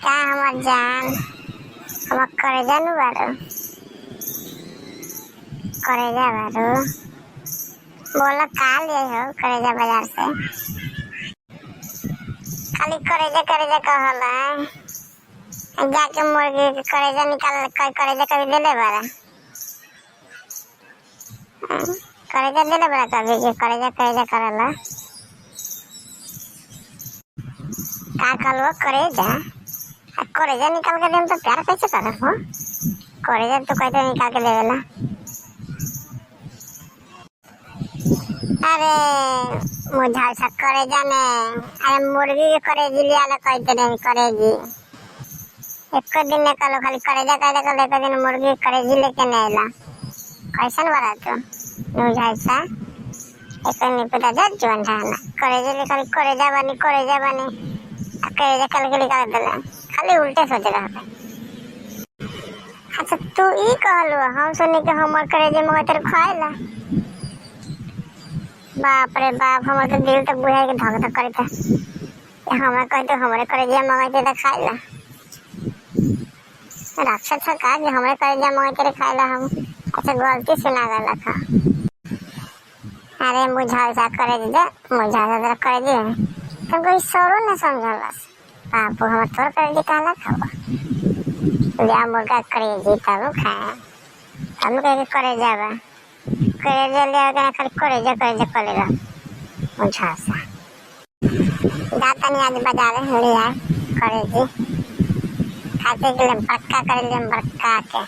का हमर जान हम करे जानू बारो करेजा बारो बोला का ले हो करेजा बाजार से खाली करेजा कहला जाके मुर्गी के करेजा निकाल करेजा कभी देले बारा करेजा देले बारा कभी के करेजा करला का कहलो करेजा निकाल के देम तो प्यार कैसे करब हो करेजा तो कैसे निकाल के देवेला अरे मुझा सा करेजा ने अरे मुर्गी के करेजी लिया ला कहते नहीं करेजी एक दिन ने कलो खाली करेजा कहले कल एक दिन मुर्गी करेजी लेके नहीं आला कैसन बड़ा तो मुझा सा एक दिन पता जज जवन रहना करेजे ले खाली करेजा बनी करेजा कल के निकाल देला खाली उल्टे सोच रहा अच्छा तू ई कहलो हम सुनी के हमर करेजे मगर तेरे खाएला बाप रे बाप हमर तो दिल तक बुझाए के धक धक करता हमरा कहते हमरे करेजिया मंगाते त खाएला राक्षस था का कि हमरे करेजिया मंगाते खाएला हम अच्छा गलती से ना गला था अरे मुझा सा करेजी दे मुझा सा करेजी तुमको इस सोरो न समझलस बाप हमर तोर करेजी काला खावा लिया मुर्गा करेजी तब खाए हम कहे करेजा बा करेजा ले आके खाली करेजा करेगा मुझा सा जाता नहीं आज बाजार लिया करेजी खाते के लिए बड़का कर लिए बड़का के